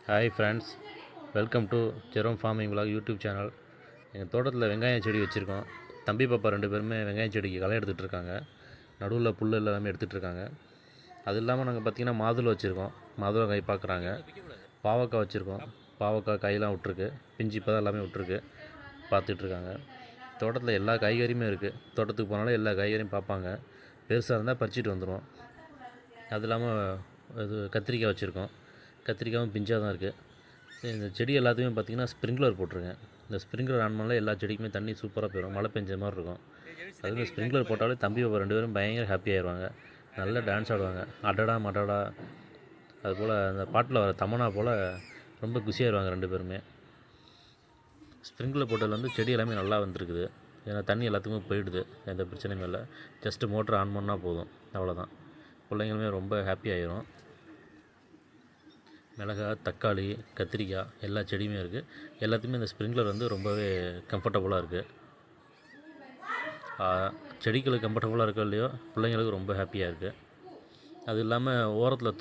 Hi friends, welcome to Jerome farming vlog YouTube channel. எங்கள் தோட்டத்தில் வெங்காயம் செடி வச்சுருக்கோம். தம்பி பாப்பா 2 பேருமே வெங்காயம் செடிக்கு களை எடுத்துகிட்டு இருக்காங்க. நடுவில் புல் எல்லாமே எடுத்துகிட்டு இருக்காங்க. அது இல்லாமல் நாங்கள் பார்த்திங்கன்னா மாதுளை வச்சுருக்கோம். மாதுளை காய் பார்க்குறாங்க. பாவக்காய் வச்சுருக்கோம். பாவக்காய் காயெலாம் விட்ருக்கு. பிஞ்சு இப்போ தான் எல்லாமே விட்ருக்கு. பார்த்துட்ருக்காங்க. தோட்டத்தில் எல்லா காய்கறியுமே இருக்குது. தோட்டத்துக்கு போனாலும் எல்லா காய்கறியும் பார்ப்பாங்க. பெருசாக இருந்தால் பறிச்சிட்டு வந்துடுவோம். அது இல்லாமல் இது கத்திரிக்காய் வச்சுருக்கோம். கத்திரிக்காயும் பிஞ்சாக தான் இருக்குது. இந்த செடி எல்லாத்தையுமே பார்த்திங்கன்னா ஸ்ப்ரிங்க்லர் போட்டிருக்கேன். இந்த ஸ்ப்ரிங்க்லர் ஆன் பண்ணால் எல்லா செடிக்குமே தண்ணி சூப்பராக போயிடும். மழை பெஞ்ச மாதிரி இருக்கும். அதுவும் ஸ்ப்ரிங்க்லர் போட்டாலே தம்பி பாப்பா 2 பேரும் பயங்கர ஹாப்பி ஆயிடுவாங்க. நல்லா டான்ஸ் ஆடுவாங்க. அடடா மடடா அதுபோல் அந்த பாட்டில் வர தமனா போல் ரொம்ப குஷியாகிடுவாங்க 2 பேருமே. ஸ்ப்ரிங்க்லர் போட்டதில் வந்து செடி எல்லாமே நல்லா வந்திருக்குது. ஏன்னா தண்ணி எல்லாத்துக்குமே போயிடுது. எந்த பிரச்சனையும் இல்லை. ஜஸ்ட்டு மோட்டர் ஆன் பண்ணால் போதும், அவ்வளோதான். பிள்ளைங்களுமே ரொம்ப ஹாப்பி ஆகிரும். மிளகாய், தக்காளி, கத்திரிக்காய் எல்லா செடியுமே இருக்குது. எல்லாத்துக்குமே இந்த ஸ்ப்ரிங்க்லர் வந்து ரொம்பவே கம்ஃபர்டபுளாக இருக்குது. செடிகளுக்கு கம்ஃபர்டபுளாக இருக்கோ இல்லையோ, பிள்ளைங்களுக்கு ரொம்ப ஹாப்பியாக இருக்குது. அது இல்லாமல் ஓரத்தில்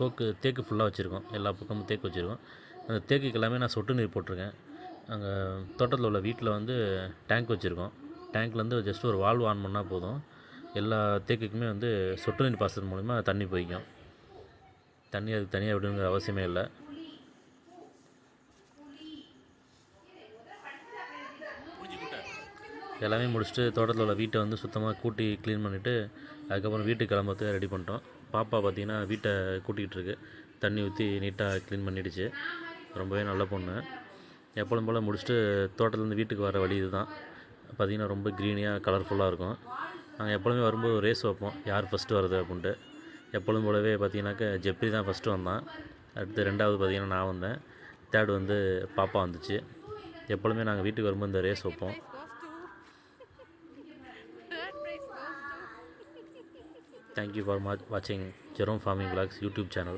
தேக்கு ஃபுல்லாக வச்சுருக்கோம். எல்லா பக்கமும் தேக்கு வச்சுருக்கோம். அந்த தேக்குக்கு எல்லாமே நான் சொட்டு நீர் போட்டிருக்கேன். அங்கே தோட்டத்தில் உள்ள வீட்டில் வந்து டேங்க் வச்சுருக்கோம். டேங்க்லேருந்து ஜஸ்ட் ஒரு வால்வு ஆன் பண்ணால் போதும். எல்லா தேக்குக்குமே வந்து சொட்டு நீர் பாசனம் மூலிமா தண்ணி போய்க்கும். தண்ணி அதுக்கு தனியாக விடணுங்கிற அவசியமே இல்லை. எல்லாமே முடிச்சுட்டு தோட்டத்தில் உள்ள வீட்டை வந்து சுத்தமாக கூட்டி க்ளீன் பண்ணிவிட்டு அதுக்கப்புறம் வீட்டுக்கு கிளம்புறதுக்கு ரெடி பண்ணிட்டோம். பாப்பா பார்த்திங்கன்னா வீட்டை கூட்டிகிட்டு இருக்கு. தண்ணி ஊற்றி நீட்டாக க்ளீன் பண்ணிடுச்சு. ரொம்பவே நல்ல பொண்ணு. எப்பொழுதும் போல் முடிச்சுட்டு தோட்டத்துலேருந்து வீட்டுக்கு வர வழி இது தான். பார்த்திங்கன்னா ரொம்ப க்ரீனியாக கலர்ஃபுல்லாக இருக்கும். நாங்கள் எப்பொழுதுமே வரும்போது ஒரு ரேஸ் வைப்போம், யார் ஃபஸ்ட்டு வருது அப்படின்ட்டு. எப்பொழுதும் போலவே பார்த்திங்கனாக்கா ஜெப்ரி தான் ஃபஸ்ட்டு வந்தான். அடுத்து 2வது பார்த்திங்கன்னா நான் வந்தேன். 3rd வந்து பாப்பா வந்துச்சு. எப்பொழுதுமே நாங்கள் வீட்டுக்கு வரும்போது இந்த ரேஸ் வைப்போம். Thank you for watching Jerome Farming Vlogs YouTube channel.